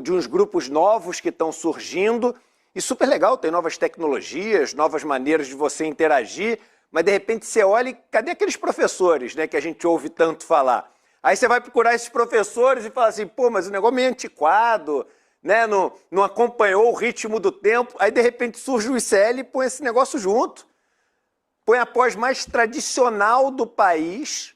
de uns grupos novos que estão surgindo, e super legal, tem novas tecnologias, novas maneiras de você interagir, mas de repente você olha e cadê aqueles professores, né, que a gente ouve tanto falar? Aí você vai procurar esses professores e fala assim, pô, mas o negócio é meio antiquado, né, não acompanhou o ritmo do tempo, aí de repente surge o ICL e põe esse negócio junto, põe a pós mais tradicional do país,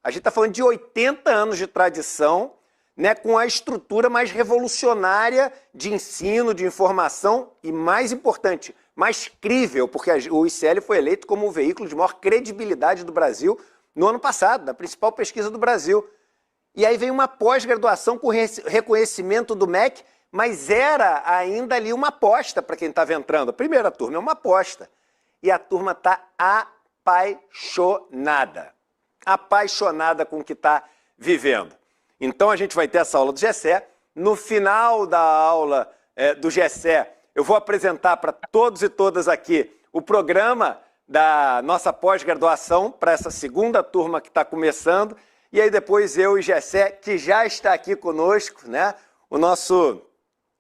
a gente está falando de 80 anos de tradição, né, com a estrutura mais revolucionária de ensino, de informação e, mais importante, mais crível, porque o ICL foi eleito como o veículo de maior credibilidade do Brasil no ano passado, na principal pesquisa do Brasil. E aí vem uma pós-graduação com reconhecimento do MEC, mas era ainda ali uma aposta para quem estava entrando. A primeira turma é uma aposta. E a turma está apaixonada com o que está vivendo. Então a gente vai ter essa aula do GECE. No final da aula do GECE, eu vou apresentar para todos e todas aqui o programa da nossa pós-graduação para essa segunda turma que está começando. E aí depois eu e GECE, que já está aqui conosco, né? O nosso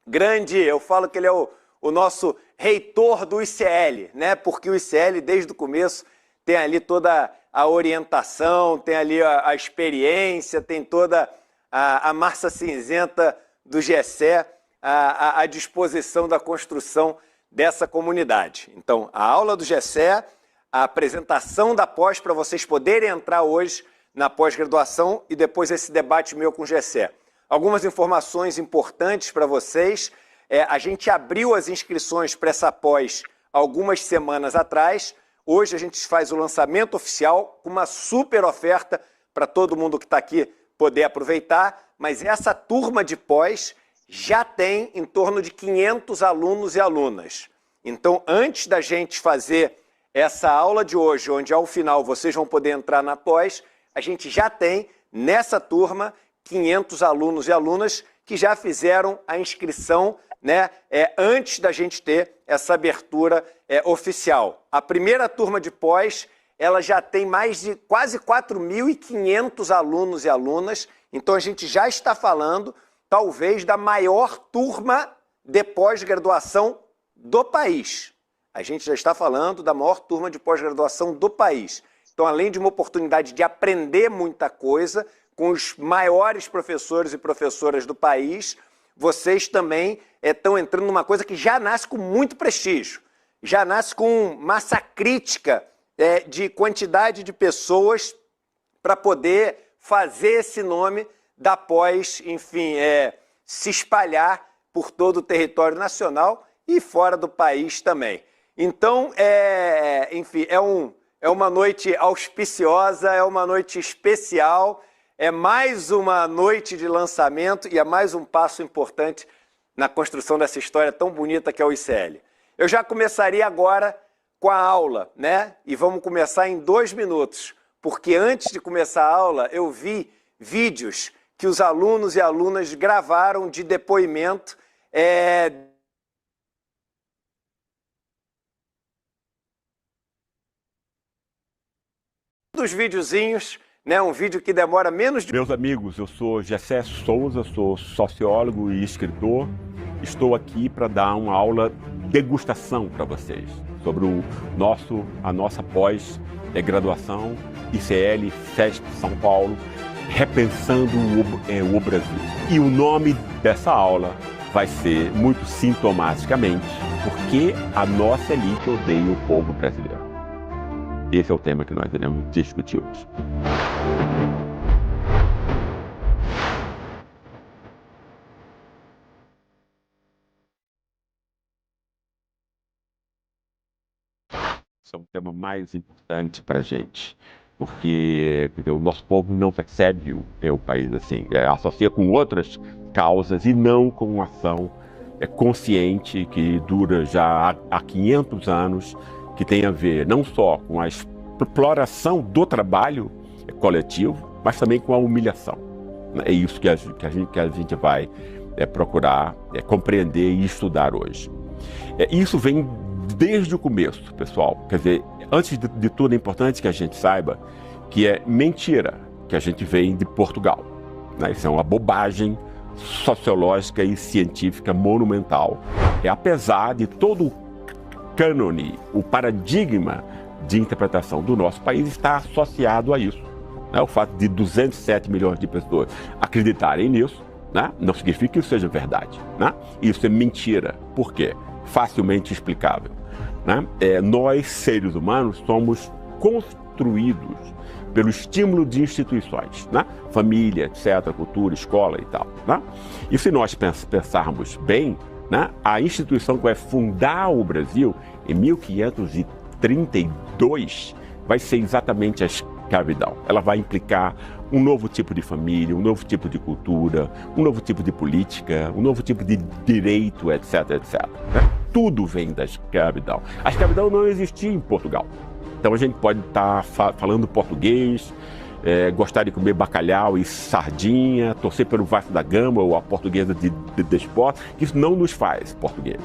grande, eu falo que ele é o nosso reitor do ICL, né? Porque o ICL, desde o começo, tem ali toda a orientação, tem ali a experiência, tem toda a massa cinzenta do GECE à disposição da construção dessa comunidade. Então, a aula do GECE, a apresentação da pós para vocês poderem entrar hoje na pós-graduação e depois esse debate meu com o GECE. Algumas informações importantes para vocês. A gente abriu as inscrições para essa pós algumas semanas atrás. Hoje a gente faz o lançamento oficial com uma super oferta para todo mundo que está aqui poder aproveitar, mas essa turma de pós já tem em torno de 500 alunos e alunas. Então, antes da gente fazer essa aula de hoje, onde ao final vocês vão poder entrar na pós, a gente já tem nessa turma 500 alunos e alunas que já fizeram a inscrição, né, antes da gente ter essa abertura oficial. A primeira turma de pós, ela já tem mais de quase 4.500 alunos e alunas, então a gente já está falando, talvez, da maior turma de pós-graduação do país. A gente já está falando da maior turma de pós-graduação do país. Então, além de uma oportunidade de aprender muita coisa com os maiores professores e professoras do país, vocês também estão entrando numa coisa que já nasce com muito prestígio, já nasce com massa crítica de quantidade de pessoas para poder fazer esse nome da pós, enfim, se espalhar por todo o território nacional e fora do país também. Então, enfim, é uma noite auspiciosa, é uma noite especial, é mais uma noite de lançamento e é mais um passo importante na construção dessa história tão bonita que é o ICL. Eu já começaria agora com a aula, né? E vamos começar em 2 minutos, porque antes de começar a aula eu vi vídeos que os alunos e alunas gravaram de depoimento dos videozinhos, né? Um vídeo que demora menos de... Meus amigos, eu sou Gessé Souza, sou sociólogo e escritor. Estou aqui para dar uma aula degustação para vocês sobre a nossa pós-graduação ICL FESP São Paulo, repensando o Brasil. E o nome dessa aula vai ser, muito sintomaticamente, porque a nossa elite odeia o povo brasileiro. Esse é o tema que nós iremos discutir hoje. Esse é o tema mais importante para a gente, porque o nosso povo não percebe o país assim, associa com outras causas e não com uma ação consciente que dura já há 500 anos, que tem a ver não só com a exploração do trabalho coletivo, mas também com a humilhação. É isso que a gente vai procurar compreender e estudar hoje. Isso vem desde o começo, pessoal. Quer dizer, antes de tudo é importante que a gente saiba que é mentira que a gente vem de Portugal, né? Isso é uma bobagem sociológica e científica monumental. Apesar de todo o cânone, o paradigma de interpretação do nosso país está associado a isso. O fato de 207 milhões de pessoas acreditarem nisso, não significa que isso seja verdade. Isso é mentira. Por quê? Facilmente explicável. Nós, seres humanos, somos construídos pelo estímulo de instituições, família, etc., cultura, escola e tal. E se nós pensarmos bem, a instituição que vai fundar o Brasil em 1532 vai ser exatamente a escravidão. Ela vai implicar um novo tipo de família, um novo tipo de cultura, um novo tipo de política, um novo tipo de direito, etc., etc. Tudo vem da escravidão. A escravidão não existia em Portugal. Então a gente pode estar falando português, gostar de comer bacalhau e sardinha, torcer pelo Vasco da Gama ou a Portuguesa de Desporto, que isso não nos faz português.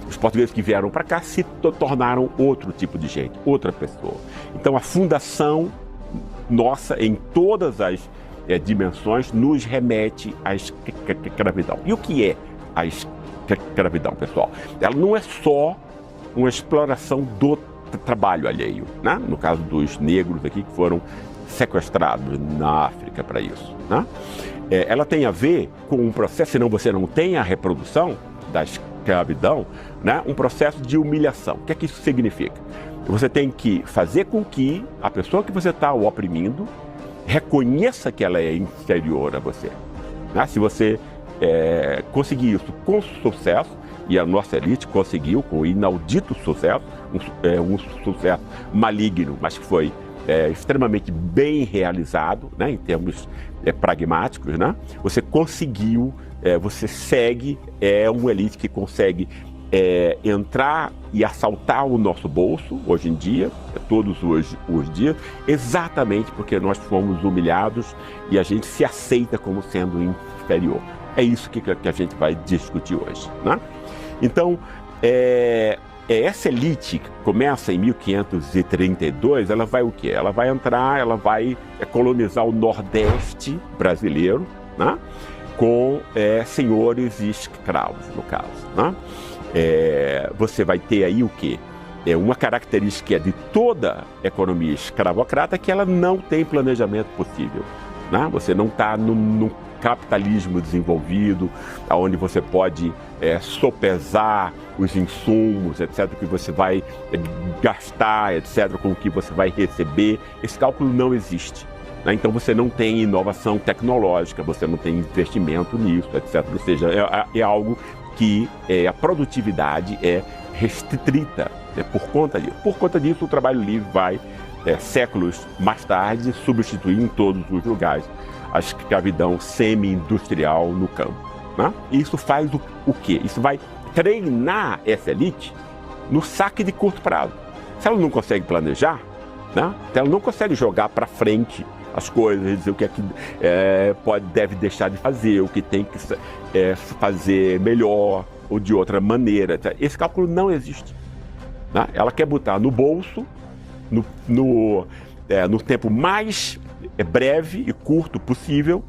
Os portugueses que vieram para cá se tornaram outro tipo de gente, outra pessoa. Então a fundação nossa, em todas as dimensões, nos remete à escravidão. E o que é a escravidão, pessoal? Ela não é só uma exploração do trabalho alheio, no caso dos negros aqui que foram sequestrados na África para isso. Ela tem a ver com um processo, senão você não tem a reprodução da escravidão, um processo de humilhação. O que é que isso significa? Você tem que fazer com que a pessoa que você está oprimindo reconheça que ela é inferior a você. Se você conseguir isso com sucesso, e a nossa elite conseguiu com inaudito sucesso, um sucesso maligno, mas que foi extremamente bem realizado, em termos pragmáticos, Você conseguiu, você segue, uma elite que consegue entrar e assaltar o nosso bolso, hoje em dia, todos os dias, exatamente porque nós fomos humilhados e a gente se aceita como sendo inferior. É isso que a gente vai discutir hoje. Então, essa elite que começa em 1532, ela vai o quê? Ela vai entrar, ela vai colonizar o Nordeste brasileiro, com senhores e escravos, no caso. Você vai ter aí o quê? Uma característica de toda economia escravocrata é que ela não tem planejamento possível. Você não está num capitalismo desenvolvido, onde você pode sopesar os insumos, etc., que você vai gastar, etc., com o que você vai receber. Esse cálculo não existe. Então você não tem inovação tecnológica, você não tem investimento nisso, etc. Ou seja, é algo que a produtividade é restrita por conta disso. Por conta disso, o trabalho livre vai, séculos mais tarde, substituir em todos os lugares a escravidão semi-industrial no campo. E isso faz o quê? Isso vai treinar essa elite no saque de curto prazo. Se ela não consegue planejar, se ela não consegue jogar para frente as coisas, dizer o que é que deve deixar de fazer, o que tem que fazer melhor ou de outra maneira, esse cálculo não existe. Ela quer botar no bolso, no tempo mais breve e curto possível,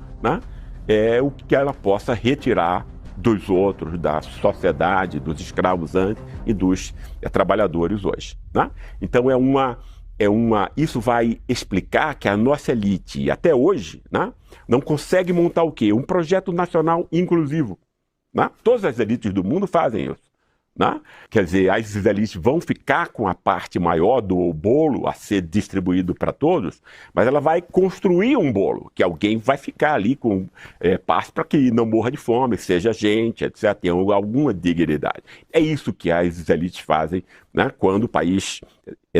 o que ela possa retirar dos outros, da sociedade, dos escravos antes e dos trabalhadores hoje. Então isso vai explicar que a nossa elite, até hoje, não consegue montar o quê? Um projeto nacional inclusivo. Todas as elites do mundo fazem isso. Quer dizer, as elites vão ficar com a parte maior do bolo a ser distribuído para todos, mas ela vai construir um bolo, que alguém vai ficar ali com parte para que não morra de fome, seja gente, etc., tenha alguma dignidade. É isso que as elites fazem, quando o país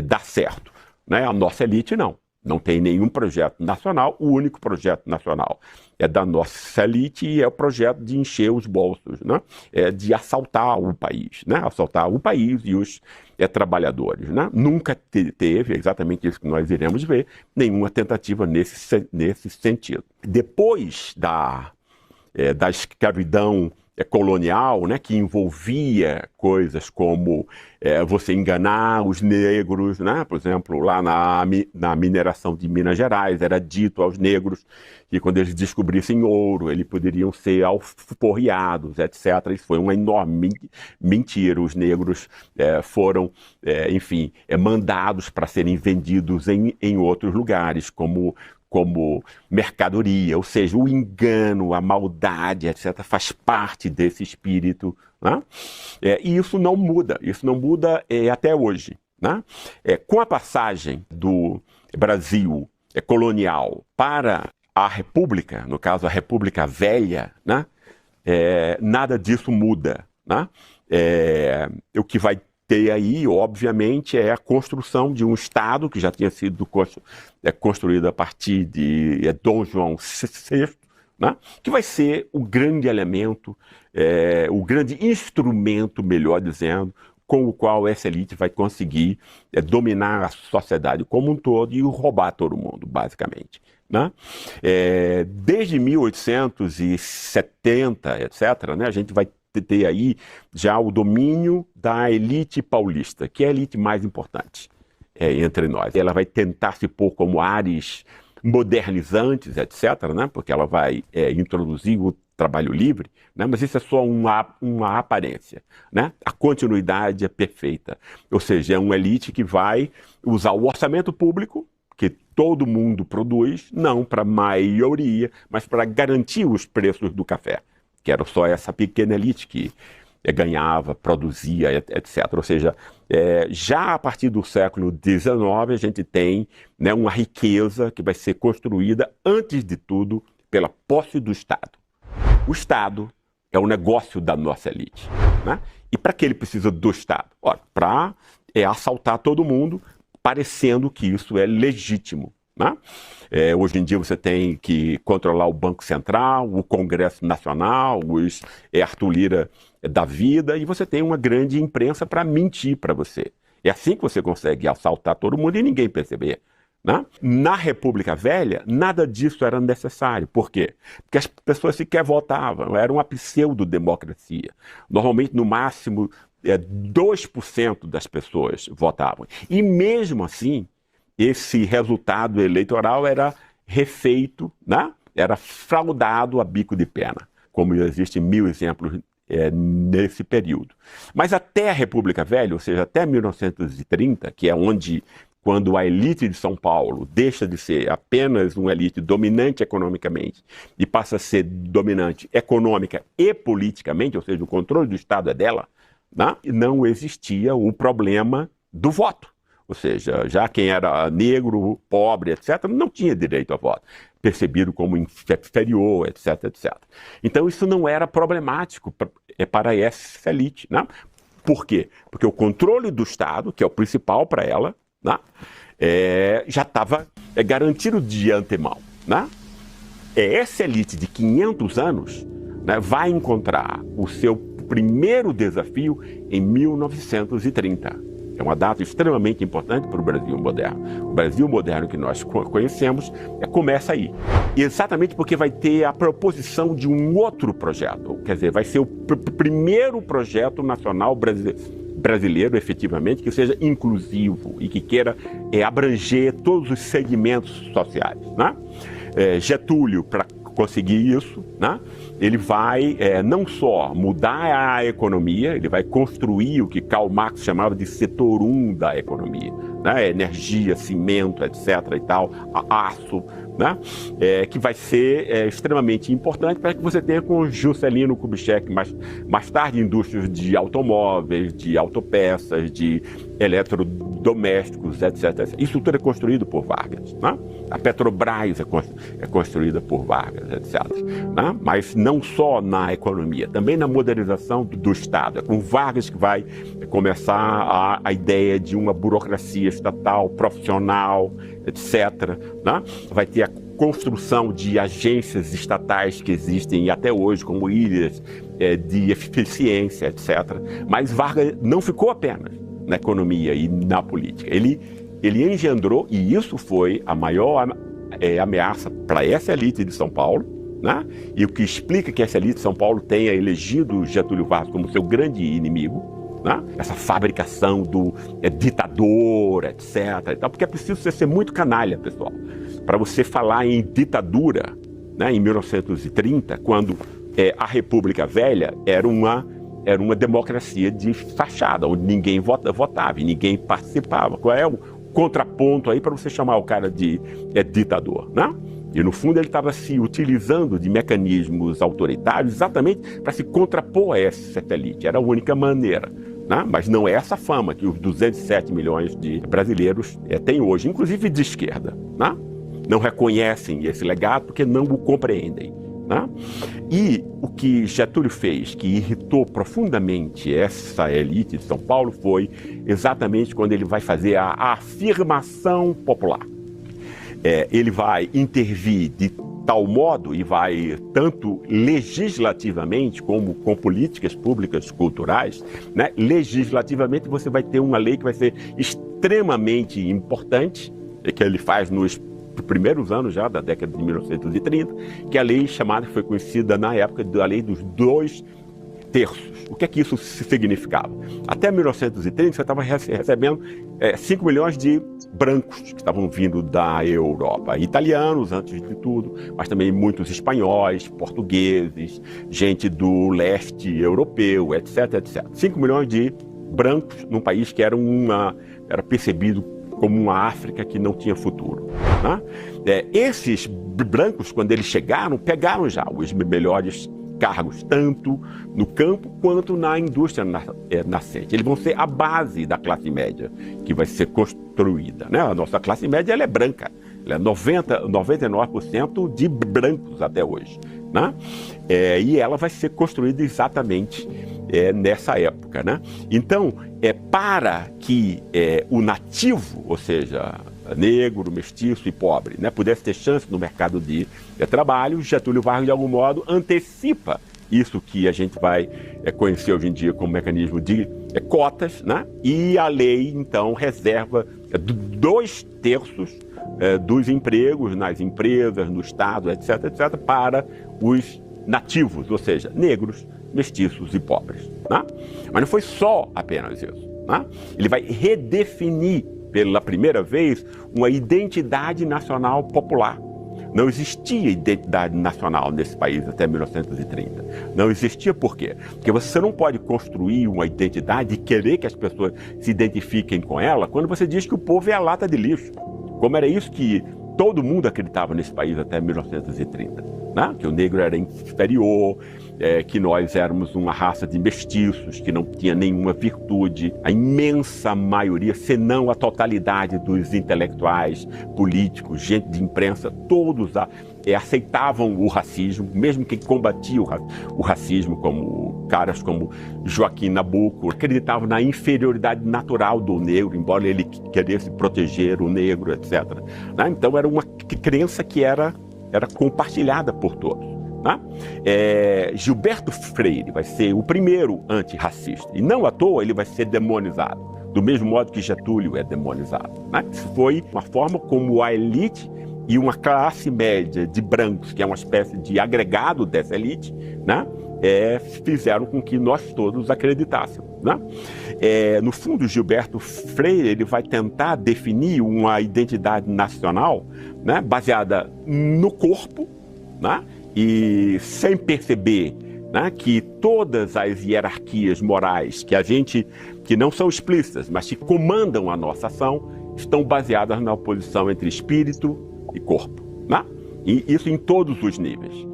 dá certo. A nossa elite não tem nenhum projeto nacional. O único projeto nacional é da nossa elite e é o projeto de encher os bolsos, de assaltar o país, assaltar o país e os trabalhadores. Nunca teve, exatamente isso que nós iremos ver, nenhuma tentativa nesse sentido. Depois da escravidão colonial, né, que envolvia coisas como você enganar os negros, né? Por exemplo, lá na mineração de Minas Gerais, era dito aos negros que quando eles descobrissem ouro, eles poderiam ser alforriados, etc. Isso foi uma enorme mentira. Os negros foram, enfim, mandados para serem vendidos em outros lugares, como mercadoria, ou seja, o engano, a maldade, etc., faz parte desse espírito, né? E isso não muda até hoje, né? Com a passagem do Brasil colonial para a República, no caso a República Velha, né? Nada disso muda, né? O que vai ter aí, obviamente, é a construção de um Estado que já tinha sido construído a partir de Dom João VI, né? Que vai ser o grande elemento, o grande instrumento, melhor dizendo, com o qual essa elite vai conseguir dominar a sociedade como um todo e roubar todo mundo, basicamente, né? Desde 1870, etc., né, a gente vai ter aí já o domínio da elite paulista, que é a elite mais importante entre nós. Ela vai tentar se pôr como ares modernizantes, etc., né? Porque ela vai introduzir o trabalho livre, né? Mas isso é só uma aparência, né? A continuidade é perfeita. Ou seja, é uma elite que vai usar o orçamento público, que todo mundo produz, não para a maioria, mas para garantir os preços do café, que era só essa pequena elite que ganhava, produzia, etc. Ou seja, já a partir do século XIX a gente tem, né, uma riqueza que vai ser construída, antes de tudo, pela posse do Estado. O Estado é o negócio da nossa elite, né? E para que ele precisa do Estado? Ora, para assaltar todo mundo, parecendo que isso é legítimo, né? Hoje em dia você tem que controlar o Banco Central, o Congresso Nacional, os Arthur Lira da vida, e você tem uma grande imprensa para mentir para você. É assim que você consegue assaltar todo mundo e ninguém perceber, né? Na República Velha, nada disso era necessário. Por quê? Porque as pessoas sequer votavam, era uma pseudo-democracia. Normalmente, no máximo, 2% das pessoas votavam. E mesmo assim, esse resultado eleitoral era refeito, né? Era fraudado a bico de pena, como existem 1000 exemplos nesse período. Mas até a República Velha, ou seja, até 1930, que é quando a elite de São Paulo deixa de ser apenas uma elite dominante economicamente e passa a ser dominante econômica e politicamente, ou seja, o controle do Estado é dela, né? Não existia o problema do voto. Ou seja, já quem era negro, pobre, etc., não tinha direito a voto, percebido como inferior, etc., etc. Então isso não era problemático para essa elite, né? Por quê? Porque o controle do Estado, que é o principal para ela, né, já estava garantido de antemão, né? Essa elite de 500 anos, né, vai encontrar o seu primeiro desafio em 1930. É uma data extremamente importante para o Brasil moderno. O Brasil moderno que nós conhecemos começa aí. Exatamente porque vai ter a proposição de um outro projeto. Quer dizer, vai ser o primeiro projeto nacional brasileiro, efetivamente, que seja inclusivo e que queira abranger todos os segmentos sociais, né? Getúlio, para conseguir isso, né, ele vai não só mudar a economia, ele vai construir o que Karl Marx chamava de setor 1 da economia, né, energia, cimento, etc. e tal, aço, né, que vai ser extremamente importante para que você tenha com Juscelino Kubitschek, mais tarde indústrias de automóveis, de autopeças, de eletrodomésticos, etc. Isso tudo é construído por Vargas, né? A Petrobras é construída por Vargas, etc. Né? Mas não só na economia, também na modernização do Estado. É com Vargas que vai começar a ideia de uma burocracia estatal, profissional, etc. Né? Vai ter a construção de agências estatais que existem até hoje, como ilhas de eficiência, etc. Mas Vargas não ficou apenas na economia e na política. Ele engendrou, e isso foi a maior ameaça para essa elite de São Paulo, né? E o que explica que essa elite de São Paulo tenha elegido Getúlio Vargas como seu grande inimigo, né? Essa fabricação do ditador, etc. E tal, porque é preciso você ser muito canalha, pessoal, para você falar em ditadura, né? Em 1930, quando a República Velha era uma democracia de fachada, onde ninguém votava e ninguém participava. Qual é o contraponto aí para você chamar o cara de ditador, né? E no fundo ele estava se utilizando de mecanismos autoritários exatamente para se contrapor a essa elite. Era a única maneira, né? Mas não é essa fama que os 207 milhões de brasileiros têm hoje, inclusive de esquerda, né? Não reconhecem esse legado porque não o compreendem, né? E o que Getúlio fez, que irritou profundamente essa elite de São Paulo, foi exatamente quando ele vai fazer a afirmação popular. Ele vai intervir de tal modo e vai, tanto legislativamente como com políticas públicas culturais, né? Legislativamente você vai ter uma lei que vai ser extremamente importante, que ele faz nos primeiros anos já da década de 1930, que é a lei chamada, foi conhecida na época, da lei dos 2 terços. O que é que isso significava? Até 1930 você estava recebendo 5 milhões de brancos que estavam vindo da Europa, italianos antes de tudo, mas também muitos espanhóis, portugueses, gente do leste europeu, etc, etc. 5 milhões de brancos num país que era percebido como uma África que não tinha futuro, né? Esses brancos, quando eles chegaram, pegaram já os melhores cargos, tanto no campo quanto na indústria nascente. Eles vão ser a base da classe média que vai ser construída, né? A nossa classe média ela é branca, ela é 99% de brancos até hoje, né? E ela vai ser construída exatamente nessa época, né? Então, para que o nativo, ou seja, negro, mestiço e pobre, né, pudesse ter chance no mercado de trabalho, Getúlio Vargas, de algum modo, antecipa isso que a gente vai conhecer hoje em dia como mecanismo de cotas, né? E a lei, então, reserva 2 terços dos empregos nas empresas, no Estado, etc., etc., para os nativos, ou seja, negros, mestiços e pobres, né? Mas não foi só apenas isso, né? Ele vai redefinir pela primeira vez uma identidade nacional popular. Não existia identidade nacional nesse país até 1930. Não existia por quê? Porque você não pode construir uma identidade e querer que as pessoas se identifiquem com ela quando você diz que o povo é a lata de lixo. Como era isso que todo mundo acreditava nesse país até 1930, né? Que o negro era inferior, que nós éramos uma raça de mestiços, que não tinha nenhuma virtude. A imensa maioria, se não a totalidade dos intelectuais, políticos, gente de imprensa, todos aceitavam o racismo, mesmo quem combatia o racismo, como caras como Joaquim Nabuco, acreditavam na inferioridade natural do negro, embora ele quisesse proteger o negro, etc. Né? Então era uma crença que era compartilhada por todos. Né? Gilberto Freire vai ser o primeiro antirracista, e não à toa ele vai ser demonizado, do mesmo modo que Getúlio é demonizado, né? Isso foi uma forma como a elite e uma classe média de brancos, que é uma espécie de agregado dessa elite, né? Fizeram com que nós todos acreditássemos, né? No fundo, Gilberto Freire ele vai tentar definir uma identidade nacional, né? Baseada no corpo, né? E sem perceber, né, que todas as hierarquias morais que não são explícitas, mas que comandam a nossa ação, estão baseadas na oposição entre espírito e corpo, né? E isso em todos os níveis.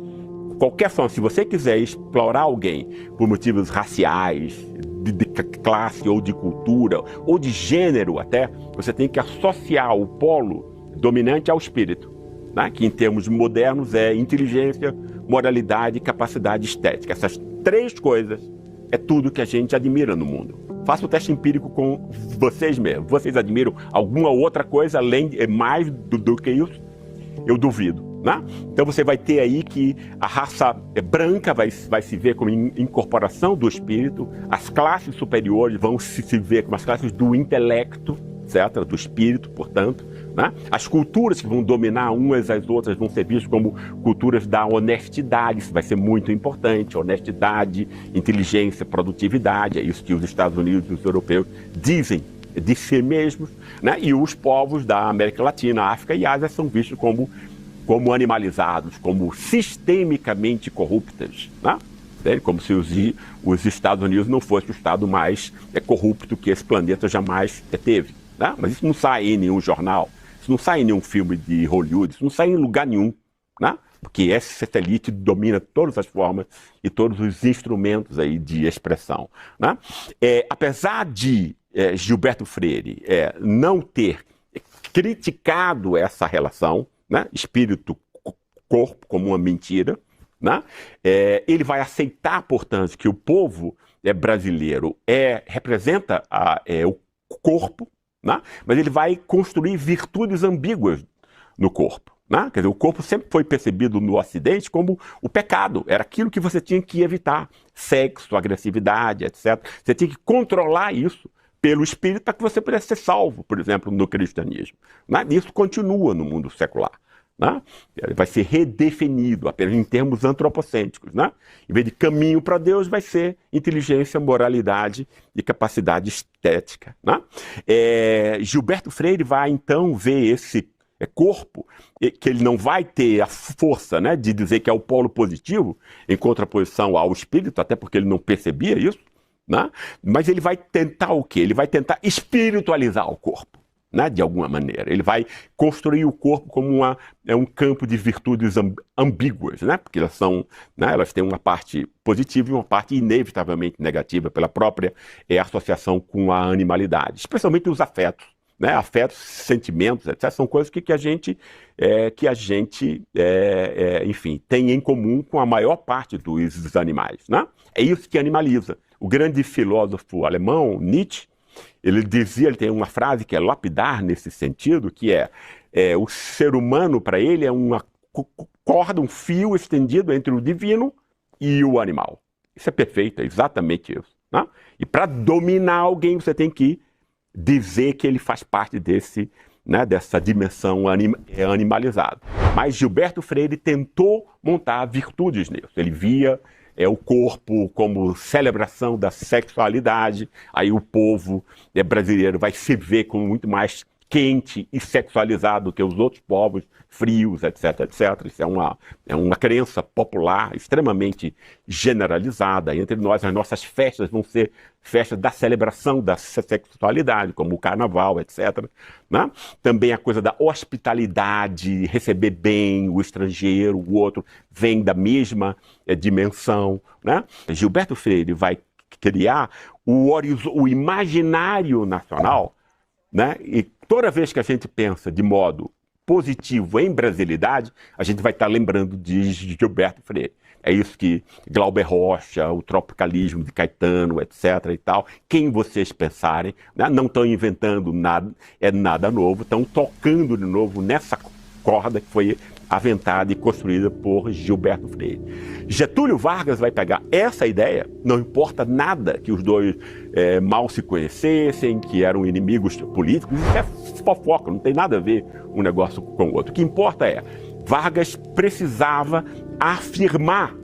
Qualquer forma, se você quiser explorar alguém por motivos raciais, de classe ou de cultura, ou de gênero até, você tem que associar o polo dominante ao espírito, né? Que em termos modernos é inteligência, moralidade e capacidade estética. Essas 3 coisas é tudo que a gente admira no mundo. Faça o teste empírico com vocês mesmos. Vocês admiram alguma outra coisa além mais do que isso? Eu duvido, né? Então você vai ter aí que a raça branca vai se ver como incorporação do espírito, as classes superiores vão se ver como as classes do intelecto, etc., do espírito, portanto, né? As culturas que vão dominar umas às outras vão ser vistas como culturas da honestidade, isso vai ser muito importante, honestidade, inteligência, produtividade, é isso que os Estados Unidos e os europeus dizem de si mesmos, né? E os povos da América Latina, África e Ásia são vistos como animalizados, como sistemicamente corruptos, né? Como se os Estados Unidos não fosse o estado mais corrupto que esse planeta jamais teve, né? Mas isso não sai em nenhum jornal, isso não sai em nenhum filme de Hollywood, isso não sai em lugar nenhum, né? Porque esse satélite domina todas as formas e todos os instrumentos aí de expressão, né? Apesar de Gilberto Freire não ter criticado essa relação, né, espírito-corpo como uma mentira, né, ele vai aceitar, portanto, que o povo brasileiro representa o corpo, né, mas ele vai construir virtudes ambíguas no corpo. Né? Quer dizer, o corpo sempre foi percebido no Ocidente como o pecado, era aquilo que você tinha que evitar, sexo, agressividade, etc. Você tinha que controlar isso pelo espírito para que você pudesse ser salvo, por exemplo, no cristianismo. Né? Isso continua no mundo secular. Né? Ele vai ser redefinido apenas em termos antropocêntricos. Né? Em vez de caminho para Deus, vai ser inteligência, moralidade e capacidade estética. Né? Gilberto Freire vai então ver esse corpo, que ele não vai ter a força, né, de dizer que é o polo positivo, em contraposição ao espírito, até porque ele não percebia isso, né? Mas ele vai tentar o quê? Ele vai tentar espiritualizar o corpo, né, de alguma maneira. Ele vai construir o corpo como um campo de virtudes ambíguas, né, porque elas têm uma parte positiva e uma parte inevitavelmente negativa pela própria associação com a animalidade, especialmente os afetos. Né, afetos, sentimentos, etc., são coisas que a gente enfim, tem em comum com a maior parte dos animais. Né? É isso que animaliza. O grande filósofo alemão, Nietzsche, ele tem uma frase que é lapidar nesse sentido, que o ser humano, para ele, é uma corda, um fio estendido entre o divino e o animal. Isso é perfeito, é exatamente isso. Né? E para dominar alguém, você tem que dizer que ele faz parte dessa dimensão animalizada. Mas Gilberto Freire tentou montar virtudes nisso. Ele via o corpo como celebração da sexualidade, aí o povo brasileiro vai se ver como muito mais quente e sexualizado que os outros povos, frios, etc, etc. Isso é uma crença popular extremamente generalizada. Entre nós, as nossas festas vão ser festas da celebração da sexualidade, como o carnaval, etc. Né? Também a coisa da hospitalidade, receber bem o estrangeiro, o outro, vem da mesma dimensão. Né? Gilberto Freire vai criar o imaginário nacional, né? E toda vez que a gente pensa de modo positivo em brasilidade, a gente vai estar lembrando de Gilberto Freire. É isso que Glauber Rocha, o tropicalismo de Caetano, etc. e tal, quem vocês pensarem, né? Não estão inventando nada novo, estão tocando de novo nessa corda que foi aventada e construída por Gilberto Freire. Getúlio Vargas vai pegar essa ideia, não importa nada que os dois mal se conhecessem, que eram inimigos políticos, isso é fofoca, não tem nada a ver um negócio com o outro. O que importa Vargas precisava afirmar,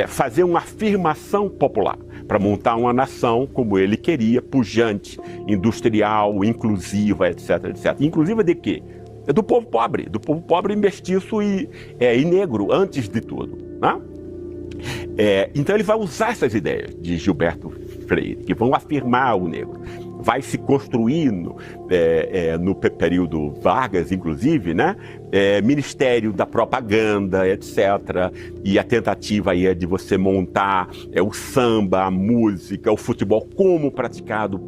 fazer uma afirmação popular para montar uma nação como ele queria, pujante, industrial, inclusiva, etc, etc. Inclusiva de quê? Do povo pobre mestiço e negro, antes de tudo. Né? Então ele vai usar essas ideias de Gilberto Freire, que vão afirmar o negro. Vai se construir no período Vargas, inclusive, né? Ministério da Propaganda, etc. E a tentativa aí é de você montar o samba, a música, o futebol como praticado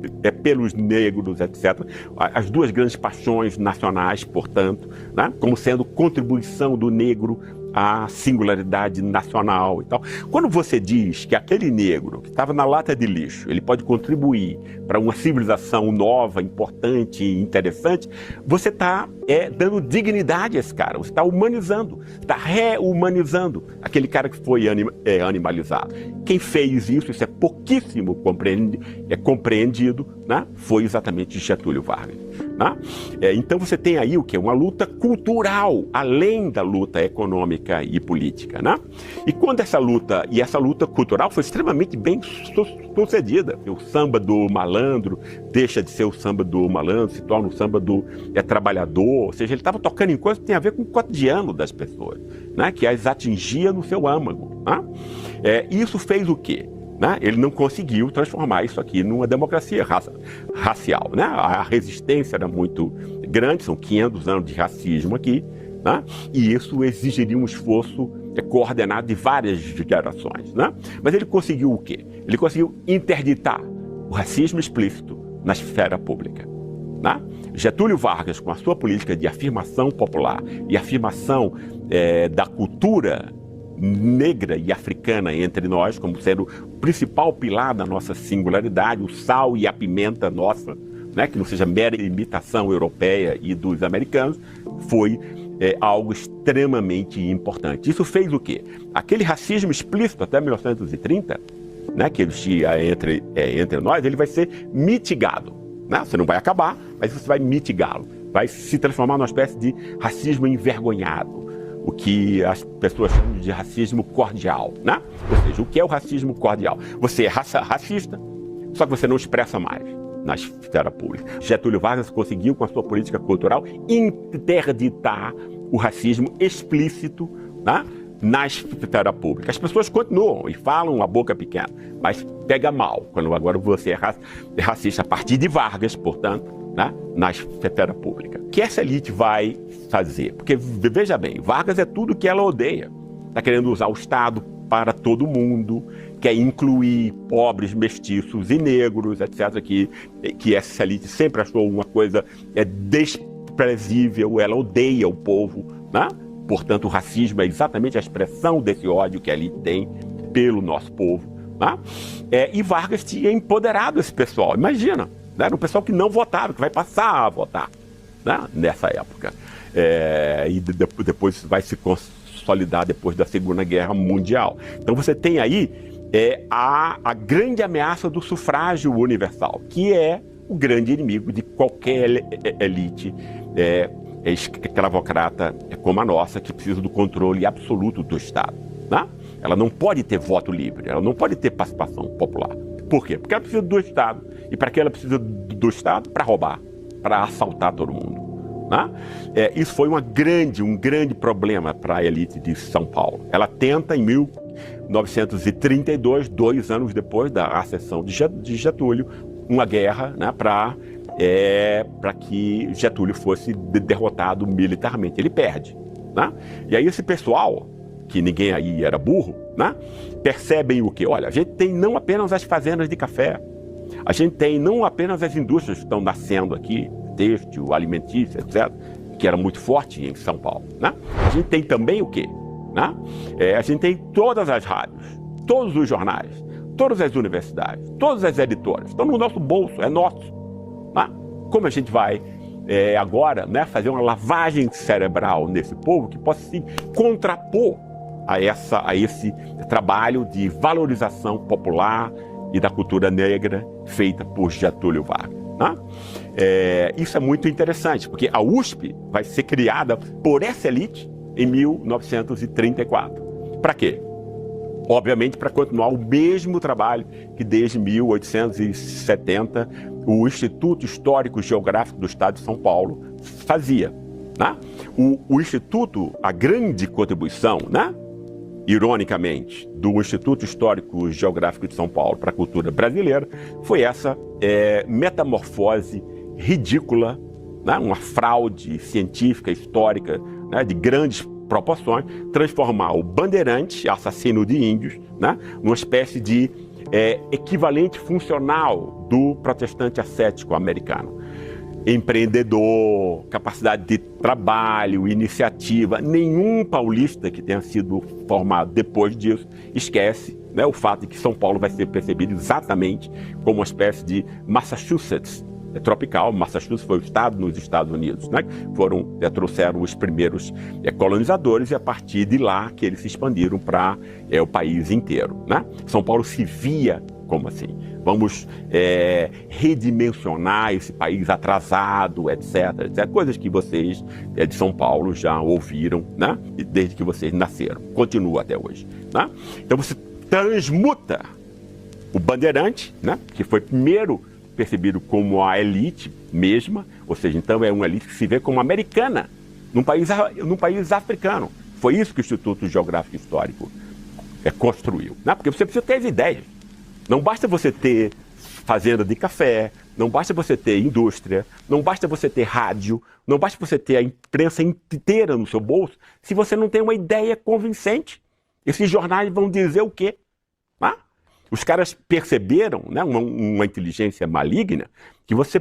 pelos negros, etc. As duas grandes paixões nacionais, portanto, né? Como sendo contribuição do negro a singularidade nacional e tal. Quando você diz que aquele negro que estava na lata de lixo, ele pode contribuir para uma civilização nova, importante e interessante, você está dando dignidade a esse cara, você está humanizando, está rehumanizando aquele cara que foi animalizado. Quem fez isso é pouquíssimo compreendido, né? Foi exatamente Getúlio Vargas. Né? Então você tem aí o quê? Uma luta cultural, além da luta econômica e política. Né? E quando essa luta cultural foi extremamente bem sucedida, o samba do malandro deixa de ser o samba do malandro, se torna o samba do trabalhador, ou seja, ele estava tocando em coisas que tem a ver com o cotidiano das pessoas, né? Que as atingia no seu âmago. Né? Isso fez o quê? Né? Ele não conseguiu transformar isso aqui numa democracia racial. Né? A resistência era muito grande, são 500 anos de racismo aqui, né? E isso exigiria um esforço coordenado de várias gerações. Né? Mas ele conseguiu o quê? Ele conseguiu interditar o racismo explícito na esfera pública. Né? Getúlio Vargas, com a sua política de afirmação popular e afirmação da cultura negra e africana entre nós, como sendo o principal pilar da nossa singularidade, o sal e a pimenta nossa, né, que não seja mera imitação europeia e dos americanos, foi algo extremamente importante. Isso fez o quê? Aquele racismo explícito até 1930, né, que existia entre nós, ele vai ser mitigado. Né? Você não vai acabar, mas você vai mitigá-lo. Vai se transformar numa espécie de racismo envergonhado, o que as pessoas chamam de racismo cordial, né? Ou seja, o que é o racismo cordial? Você é racista, só que você não expressa mais na esfera pública. Getúlio Vargas conseguiu, com a sua política cultural, interditar o racismo explícito, né, na esfera pública. As pessoas continuam e falam a boca pequena, mas pega mal quando agora você é racista a partir de Vargas, portanto, né, na esfera pública. O que essa elite vai fazer? Porque, veja bem, Vargas é tudo que ela odeia. Está querendo usar o Estado para todo mundo, quer incluir pobres, mestiços e negros, etc., que essa elite sempre achou uma coisa desprezível, ela odeia o povo, né? Portanto, o racismo é exatamente a expressão desse ódio que a elite tem pelo nosso povo. Né? E Vargas tinha empoderado esse pessoal, imagina. Era um pessoal que não votaram, que vai passar a votar, né, nessa época. E depois vai se consolidar depois da Segunda Guerra Mundial. Então você tem aí a grande ameaça do sufrágio universal, que é o grande inimigo de qualquer elite escravocrata como a nossa, que precisa do controle absoluto do Estado. Né? Ela não pode ter voto livre, ela não pode ter participação popular. Por quê? Porque ela precisa do Estado. E para que ela precisa do Estado? Para roubar, para assaltar todo mundo. Né? Isso foi um grande problema para a elite de São Paulo. Ela tenta, em 1932, 2 anos depois da ascensão de Getúlio, uma guerra, né, para que Getúlio fosse derrotado militarmente. Ele perde. Né? E aí esse pessoal, que ninguém aí era burro, né, percebem o quê? Olha, a gente tem não apenas as fazendas de café, a gente tem não apenas as indústrias que estão nascendo aqui, têxtil, alimentícia, etc., que era muito forte em São Paulo. Né? A gente tem também o quê? Né? A gente tem todas as rádios, todos os jornais, todas as universidades, todas as editoras, estão no nosso bolso, é nosso. Né? Como a gente vai agora, né, fazer uma lavagem cerebral nesse povo que possa se contrapor a esse trabalho de valorização popular e da cultura negra feita por Getúlio Vargas. Né? Isso é muito interessante, porque a USP vai ser criada por essa elite em 1934. Para quê? Obviamente para continuar o mesmo trabalho que desde 1870 o Instituto Histórico e Geográfico do Estado de São Paulo fazia. Né? O Instituto, a grande contribuição, né, ironicamente, do Instituto Histórico e Geográfico de São Paulo para a cultura brasileira foi essa metamorfose ridícula, né, uma fraude científica, histórica, né, de grandes proporções, transformar o Bandeirante, assassino de índios, né, numa espécie de equivalente funcional do protestante ascético americano. empreendedor, capacidade de trabalho, iniciativa. Nenhum paulista que tenha sido formado depois disso esquece, né, o fato de que São Paulo vai ser percebido exatamente como uma espécie de Massachusetts tropical. Massachusetts foi o estado nos Estados Unidos, né? Trouxeram os primeiros colonizadores, e a partir de lá que eles se expandiram para o país inteiro, né? São Paulo se via como assim? Vamos redimensionar esse país atrasado, etc, etc. Coisas que vocês de São Paulo já ouviram, né? Desde que vocês nasceram. Continua até hoje, né? Então você transmuta o bandeirante, né? Que foi primeiro percebido como a elite mesma, ou seja, então é uma elite que se vê como americana, num país africano. Foi isso que o Instituto Geográfico Histórico construiu, né? Porque você precisa ter as ideias. Não basta você ter fazenda de café, não basta você ter indústria, não basta você ter rádio, não basta você ter a imprensa inteira no seu bolso, se você não tem uma ideia convincente. Esses jornais vão dizer o quê? Ah? Os caras perceberam, né, uma inteligência maligna, que você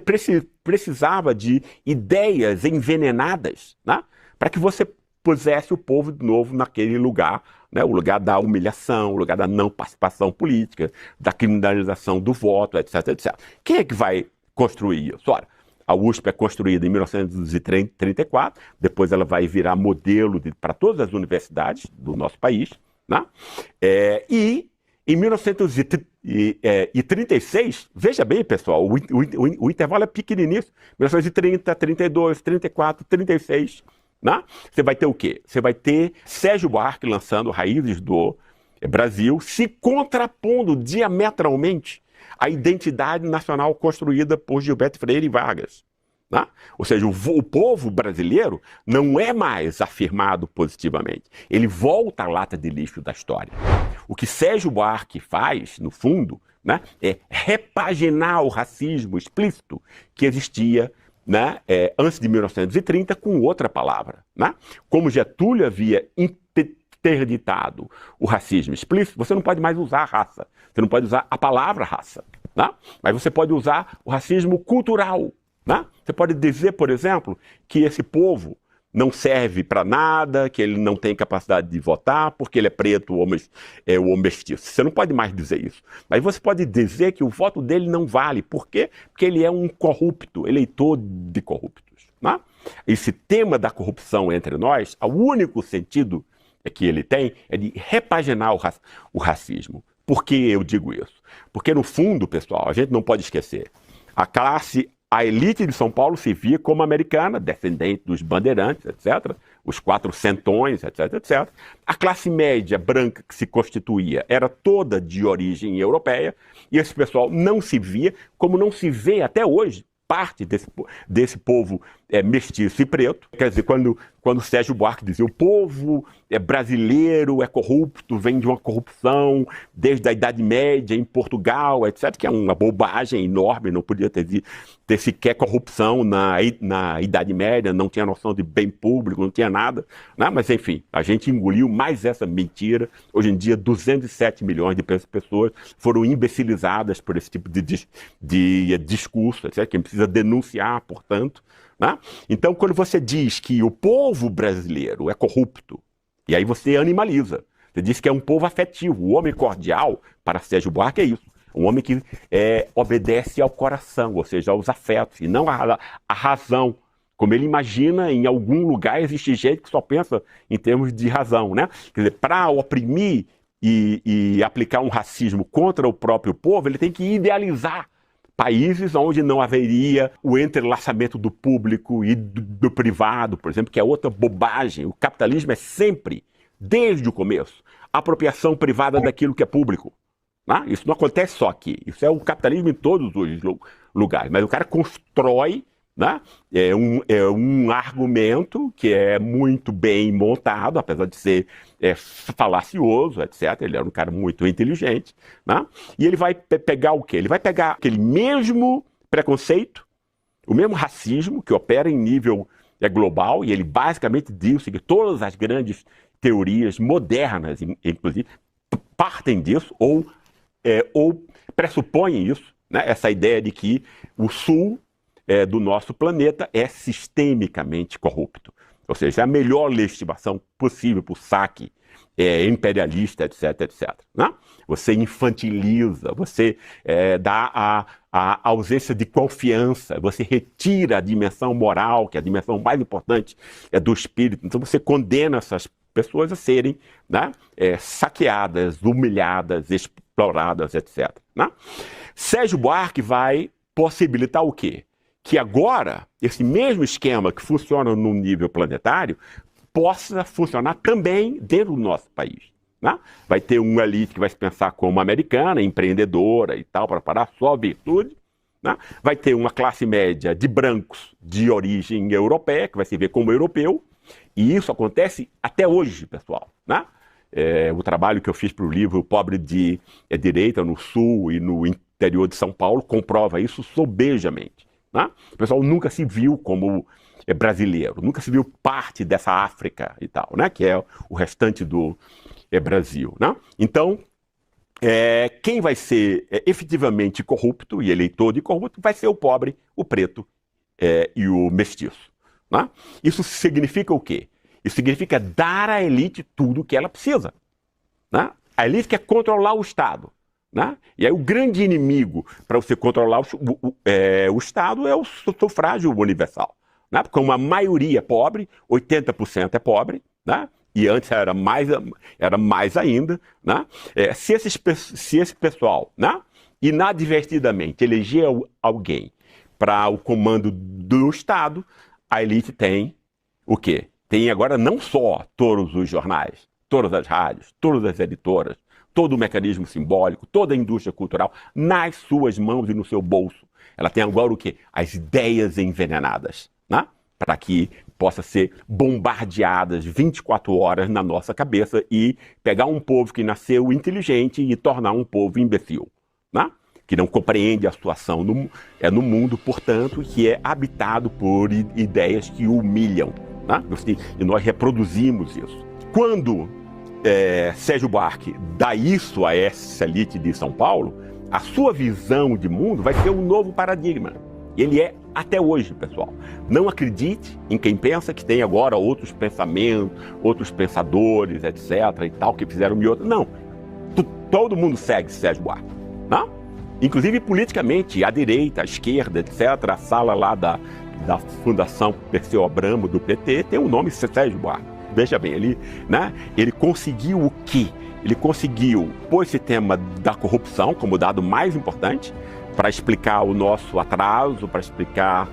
precisava de ideias envenenadas, né, para que você pusesse o povo de novo naquele lugar, né, o lugar da humilhação, o lugar da não participação política, da criminalização do voto, etc, etc. Quem é que vai construir isso? Ora, a USP é construída em 1934, depois ela vai virar modelo para todas as universidades do nosso país, né? E em 1936, veja bem, pessoal, o intervalo é pequenininho, 1930, 32, 34, 36, né? Você vai ter o quê? Você vai ter Sérgio Buarque lançando Raízes do Brasil, se contrapondo diametralmente à identidade nacional construída por Gilberto Freire e Vargas. Né? Ou seja, o povo brasileiro não é mais afirmado positivamente. Ele volta à lata de lixo da história. O que Sérgio Buarque faz, no fundo, né, é repaginar o racismo explícito que existia, né, antes de 1930 com outra palavra. Né? Como Getúlio havia interditado o racismo explícito, você não pode mais usar raça. Você não pode usar a palavra raça. Né? Mas você pode usar o racismo cultural. Né? Você pode dizer, por exemplo, que esse povo não serve para nada, que ele não tem capacidade de votar, porque ele é preto ou mestiço. Você não pode mais dizer isso. Mas você pode dizer que o voto dele não vale. Por quê? Porque ele é um corrupto, eleitor de corruptos. Né? Esse tema da corrupção entre nós, o único sentido que ele tem é de repaginar o racismo. Por que eu digo isso? Porque, no fundo, pessoal, a gente não pode esquecer, a elite de São Paulo se via como americana, descendente dos bandeirantes, etc., os quatrocentões, etc., etc. A classe média branca que se constituía era toda de origem europeia, e esse pessoal não se via, como não se vê até hoje, parte desse povo mestiço e preto. Quer dizer, quando Sérgio Buarque dizia o povo brasileiro é corrupto, vem de uma corrupção desde a Idade Média em Portugal, etc., que é uma bobagem enorme, não podia ter sequer corrupção na Idade Média, não tinha noção de bem público, não tinha nada, né? Mas enfim, a gente engoliu mais essa mentira. Hoje em dia 207 milhões de pessoas foram imbecilizadas por esse tipo de discurso, etc., que precisa denunciar, portanto. Né? Então, quando você diz que o povo brasileiro é corrupto, e aí você animaliza, você diz que é um povo afetivo, o homem cordial, para Sérgio Buarque é isso, um homem que obedece ao coração, ou seja, aos afetos, e não à razão. Como ele imagina, em algum lugar existe gente que só pensa em termos de razão, né? Quer dizer, para oprimir e aplicar um racismo contra o próprio povo, ele tem que idealizar países onde não haveria o entrelaçamento do público e do privado, por exemplo, que é outra bobagem. O capitalismo é sempre, desde o começo, apropriação privada daquilo que é público. Né? Isso não acontece só aqui. Isso é o capitalismo em todos os lugares. Mas o cara constrói, né? Um argumento que é muito bem montado, apesar de ser falacioso, etc. Ele era um cara muito inteligente. Né? E ele vai pegar o quê? Ele vai pegar aquele mesmo preconceito, o mesmo racismo que opera em nível global, e ele basicamente diz que todas as grandes teorias modernas, inclusive, partem disso ou pressupõem isso, né? Essa ideia de que o Sul do nosso planeta é sistemicamente corrupto. Ou seja, é a melhor legitimação possível para o saque imperialista, etc, etc. Né? Você infantiliza, você dá a ausência de confiança, você retira a dimensão moral, que é a dimensão mais importante do espírito. Então você condena essas pessoas a serem, né, saqueadas, humilhadas, exploradas, etc. Né? Sérgio Buarque vai possibilitar o quê? Que agora, esse mesmo esquema que funciona no nível planetário, possa funcionar também dentro do nosso país. Né? Vai ter uma elite que vai se pensar como americana, empreendedora e tal, para parar a sua virtude. Né? Vai ter uma classe média de brancos de origem europeia, que vai se ver como europeu. E isso acontece até hoje, pessoal. Né? O trabalho que eu fiz para o livro Pobre de Direita, no Sul e no interior de São Paulo, comprova isso sobejamente. Né? O pessoal nunca se viu como brasileiro, nunca se viu parte dessa África e tal, né? Que é o restante do Brasil. Né? Então, quem vai ser efetivamente corrupto e eleitor de corrupto vai ser o pobre, o preto e o mestiço. Né? Isso significa o quê? Isso significa dar à elite tudo o que ela precisa. Né? A elite quer controlar o Estado. Né? E aí o grande inimigo para você controlar o Estado é o sufrágio universal. Né? Porque uma maioria é pobre, 80% é pobre, né? E antes era mais ainda. Né? Se esse pessoal, né, inadvertidamente eleger alguém para o comando do Estado, a elite tem o quê? Tem agora não só todos os jornais, todas as rádios, todas as editoras, todo o mecanismo simbólico, toda a indústria cultural nas suas mãos e no seu bolso. Ela tem agora o quê? As ideias envenenadas, né? Para que possa ser bombardeadas 24 horas na nossa cabeça e pegar um povo que nasceu inteligente e tornar um povo imbecil, né? Que não compreende a situação no mundo, portanto, que é habitado por ideias que humilham. Né? E nós reproduzimos isso. Quando Sérgio Buarque dá isso a essa elite de São Paulo, a sua visão de mundo vai ser um novo paradigma. E ele é até hoje, pessoal. Não acredite em quem pensa que tem agora outros pensamentos, outros pensadores, etc. e tal, que fizeram outro. Não. Todo mundo segue Sérgio Buarque. Não? Inclusive politicamente, a direita, a esquerda, etc. A sala lá da Fundação Perseu Abramo, do PT, tem o nome Sérgio Buarque. Veja bem, ele conseguiu o quê? Ele conseguiu pôr esse tema da corrupção como dado mais importante para explicar o nosso atraso, para explicar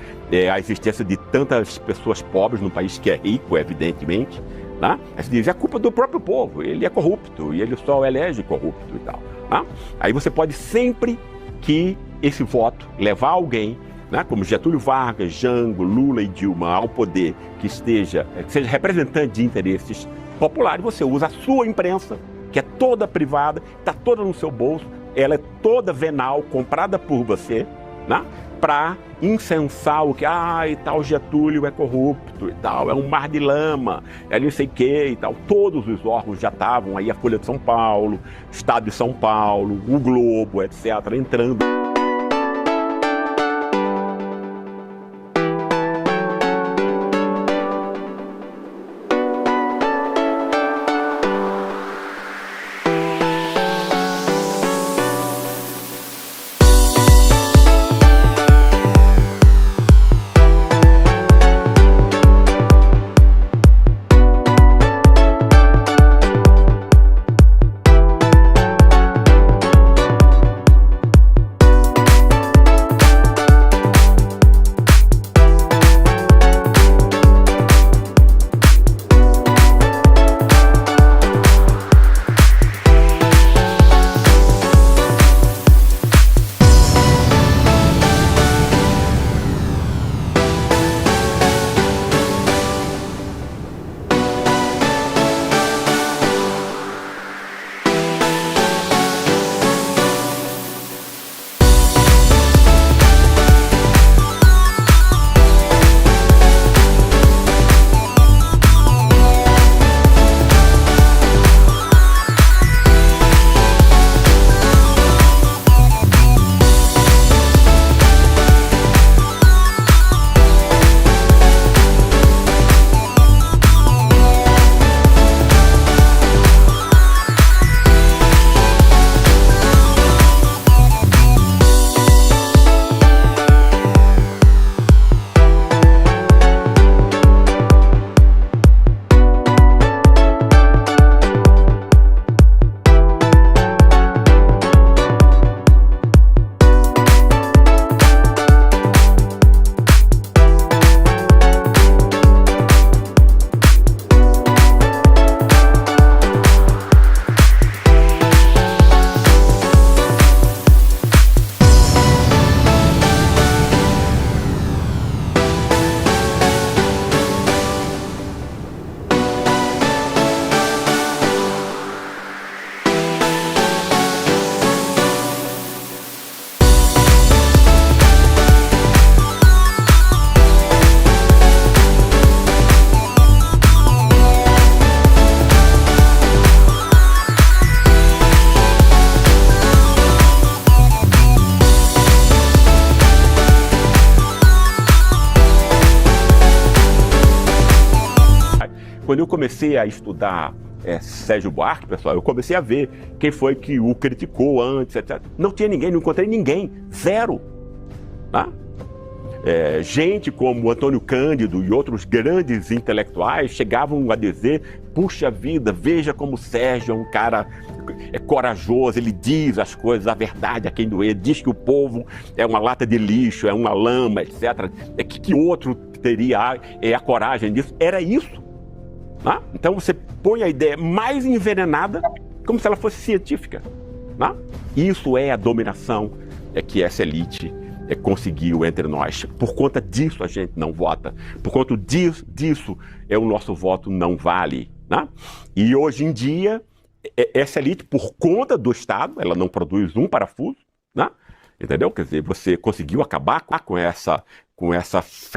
a existência de tantas pessoas pobres num país que é rico, evidentemente. Né? Aí se diz, é culpa do próprio povo, ele é corrupto e ele só elege corrupto e tal. Né? Aí você pode sempre que esse voto levar alguém, né, como Getúlio Vargas, Jango, Lula e Dilma ao poder, que seja representante de interesses populares, você usa a sua imprensa, que é toda privada, está toda no seu bolso, ela é toda venal, comprada por você, né, para incensar o que, e tal, Getúlio é corrupto e tal, é um mar de lama, é não sei o que e tal. Todos os órgãos já estavam aí, a Folha de São Paulo, Estado de São Paulo, o Globo, etc., entrando. quando eu comecei a estudar Sérgio Buarque, pessoal, eu comecei a ver quem foi que o criticou antes, etc. Não tinha ninguém, não encontrei ninguém, zero. Tá? Gente como Antônio Cândido e outros grandes intelectuais chegavam a dizer: puxa vida, veja como o Sérgio é um cara corajoso, ele diz as coisas, a verdade a quem doer, diz que o povo é uma lata de lixo, é uma lama, etc. Que outro teria a coragem disso? Era isso. Tá? Então você põe a ideia mais envenenada como se ela fosse científica. Tá? Isso é a dominação que essa elite conseguiu entre nós. Por conta disso a gente não vota. Por conta disso o nosso voto não vale. Né? E hoje em dia, essa elite, por conta do Estado, ela não produz um parafuso. Né? Entendeu? Quer dizer, você conseguiu acabar com essa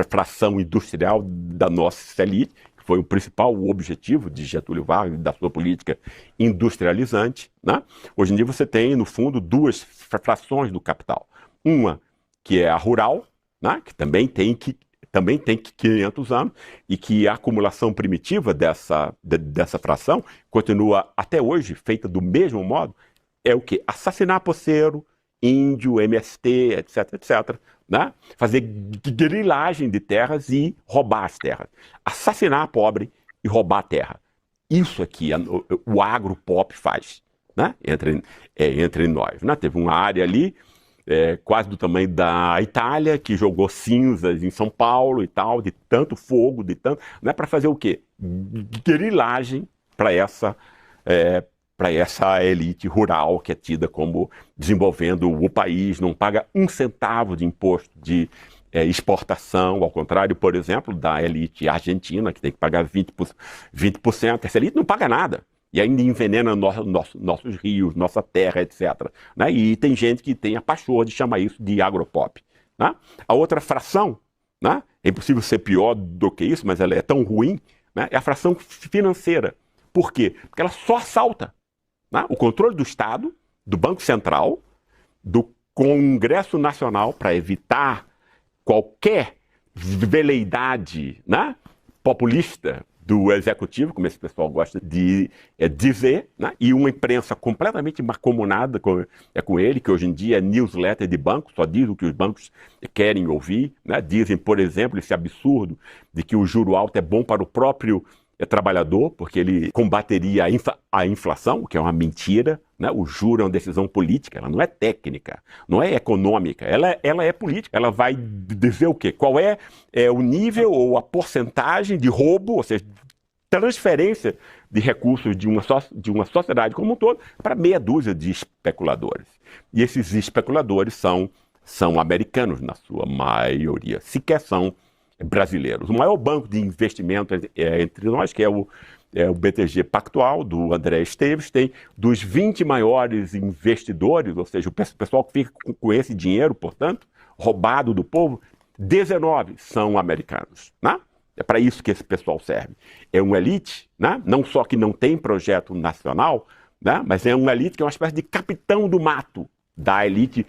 fração industrial da nossa elite, que foi o principal objetivo de Getúlio Vargas, da sua política industrializante. Né? Hoje em dia você tem, no fundo, duas frações do capital. Uma que é a rural, né, que também tem 500 anos, e que a acumulação primitiva dessa fração continua até hoje feita do mesmo modo, é o quê? Assassinar poceiro, índio, MST, etc. Né? Fazer grilagem de terras e roubar as terras. Assassinar pobre e roubar a terra. Isso aqui o agro-pop faz, né? entre nós. Né? Teve uma área ali quase do tamanho da Itália, que jogou cinzas em São Paulo e tal, de tanto fogo, não é para fazer o quê? Grilagem para essa elite rural que é tida como desenvolvendo o país, não paga um centavo de imposto de exportação, ao contrário, por exemplo, da elite argentina, que tem que pagar 20%. Essa elite não paga nada. E ainda envenena nossos rios, nossa terra, etc. Né? E tem gente que tem a pachorra de chamar isso de agropop. Né? A outra fração, né? É impossível ser pior do que isso, mas ela é tão ruim, né? É a fração financeira. Por quê? Porque ela só assalta, né? O controle do Estado, do Banco Central, do Congresso Nacional, para evitar qualquer veleidade, né, populista do executivo, como esse pessoal gosta de dizer, né? E uma imprensa completamente mancomunada com ele, que hoje em dia é newsletter de banco, só diz o que os bancos querem ouvir. Né? Dizem, por exemplo, esse absurdo de que o juro alto é bom para o próprio trabalhador, porque ele combateria a inflação, o que é uma mentira. Né? O juro é uma decisão política, ela não é técnica, não é econômica, ela é política. Ela vai dizer o quê? Qual é o nível ou a porcentagem de roubo, ou seja, transferência de recursos de uma sociedade como um todo para meia dúzia de especuladores. E esses especuladores são americanos, na sua maioria, sequer são brasileiros. O maior banco de investimento entre nós, que é o BTG Pactual, do André Esteves, tem dos 20 maiores investidores, ou seja, o pessoal que fica com esse dinheiro, portanto, roubado do povo, 19 são americanos. Né? É para isso que esse pessoal serve. É uma elite, né? Não só que não tem projeto nacional, né? Mas é uma elite que é uma espécie de capitão do mato da elite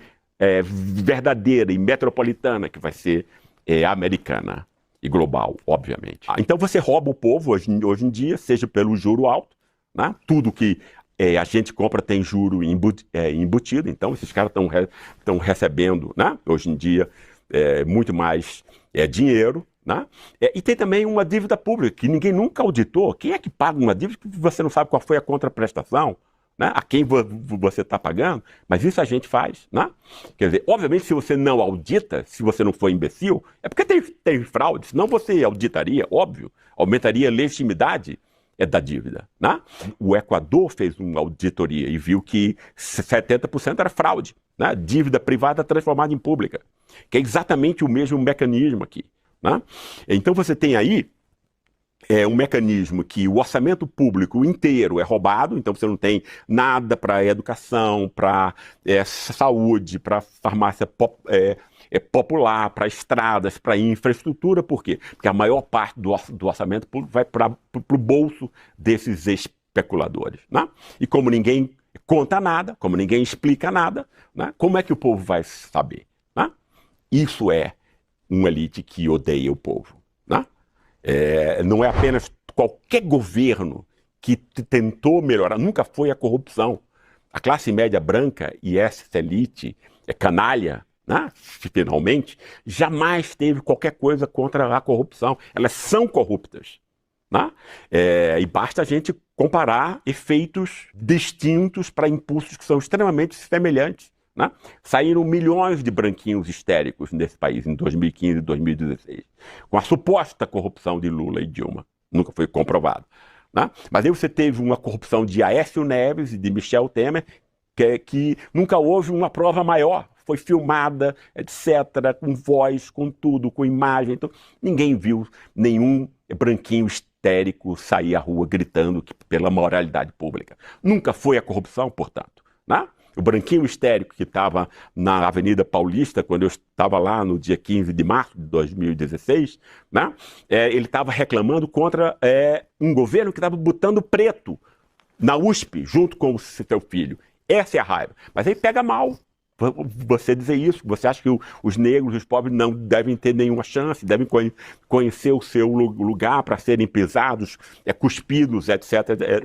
verdadeira e metropolitana, que vai ser americana e global, obviamente. Então você rouba o povo hoje em dia, seja pelo juro alto, né? Tudo que a gente compra tem juro embutido, então esses caras estão recebendo, né? Hoje em dia, muito mais dinheiro. Né? E tem também uma dívida pública que ninguém nunca auditou. Quem é que paga uma dívida que você não sabe qual foi a contraprestação? Né? A quem você está pagando? Mas isso a gente faz. Né? Quer dizer, obviamente, se você não audita, se você não for imbecil, é porque tem fraude. Senão você auditaria, óbvio, aumentaria a legitimidade da dívida. Né? O Equador fez uma auditoria e viu que 70% era fraude. Né? Dívida privada transformada em pública. Que é exatamente o mesmo mecanismo aqui. Né? Então você tem aí um mecanismo que o orçamento público inteiro é roubado, então você não tem nada para educação, para saúde, para farmácia popular, para estradas, para infraestrutura. Por quê? Porque a maior parte do orçamento público vai para o bolso desses especuladores. Né? E como ninguém conta nada, como ninguém explica nada, né? Como é que o povo vai saber? Né? Isso é uma elite que odeia o povo. Né? Não é apenas qualquer governo que tentou melhorar, nunca foi a corrupção. A classe média branca e essa elite canalha, né, finalmente, jamais teve qualquer coisa contra a corrupção. Elas são corruptas. Né? E basta a gente comparar efeitos distintos para impulsos que são extremamente semelhantes. Né? Saíram milhões de branquinhos histéricos nesse país em 2015 e 2016, com a suposta corrupção de Lula e Dilma. Nunca foi comprovado. Né? Mas aí você teve uma corrupção de Aécio Neves e de Michel Temer, que nunca houve uma prova maior. Foi filmada, etc., com voz, com tudo, com imagem. Então, ninguém viu nenhum branquinho histérico sair à rua gritando pela moralidade pública. Nunca foi a corrupção, portanto. Né? O branquinho histérico que estava na Avenida Paulista, quando eu estava lá no dia 15 de março de 2016, né? Ele estava reclamando contra um governo que estava botando preto na USP, junto com o seu filho. Essa é a raiva. Mas aí pega mal você dizer isso. Você acha que os negros, os pobres, não devem ter nenhuma chance, devem conhecer o seu lugar para serem pisados, cuspidos, etc,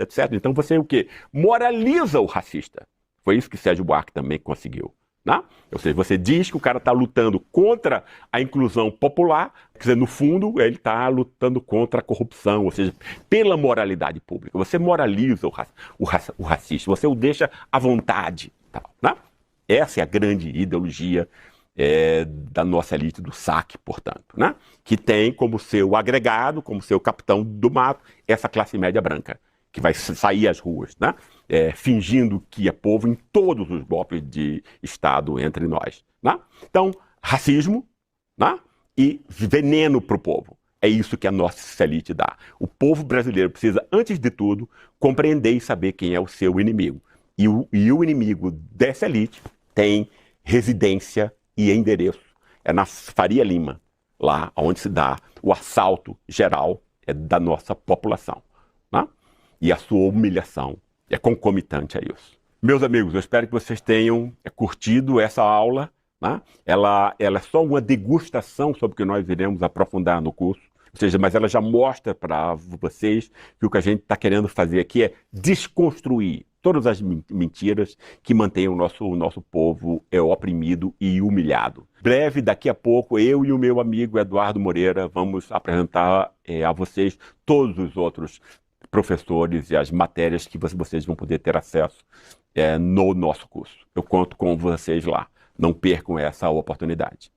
etc. Então você o quê? Moraliza o racista. Foi isso que Sérgio Buarque também conseguiu. Né? Ou seja, você diz que o cara está lutando contra a inclusão popular, quer dizer, no fundo, ele está lutando contra a corrupção, ou seja, pela moralidade pública. Você moraliza o racista, você o deixa à vontade. Tal, né? Essa é a grande ideologia da nossa elite do saque, portanto, né? Que tem como seu agregado, como seu capitão do mato, essa classe média branca, que vai sair às ruas, né? Fingindo que é povo em todos os golpes de Estado entre nós. Né? Então, racismo, né? E veneno para o povo. É isso que a nossa elite dá. O povo brasileiro precisa, antes de tudo, compreender e saber quem é o seu inimigo. E o inimigo dessa elite tem residência e endereço. É na Faria Lima, lá onde se dá o assalto geral da nossa população. Né? E a sua humilhação é concomitante a isso. Meus amigos, eu espero que vocês tenham curtido essa aula. Né? Ela é só uma degustação sobre o que nós iremos aprofundar no curso. Ou seja, mas ela já mostra para vocês que o que a gente está querendo fazer aqui é desconstruir todas as mentiras que mantêm o nosso povo oprimido e humilhado. Breve, daqui a pouco, eu e o meu amigo Eduardo Moreira vamos apresentar a vocês todos os outros professores e as matérias que vocês vão poder ter acesso no nosso curso. Eu conto com vocês lá. Não percam essa oportunidade.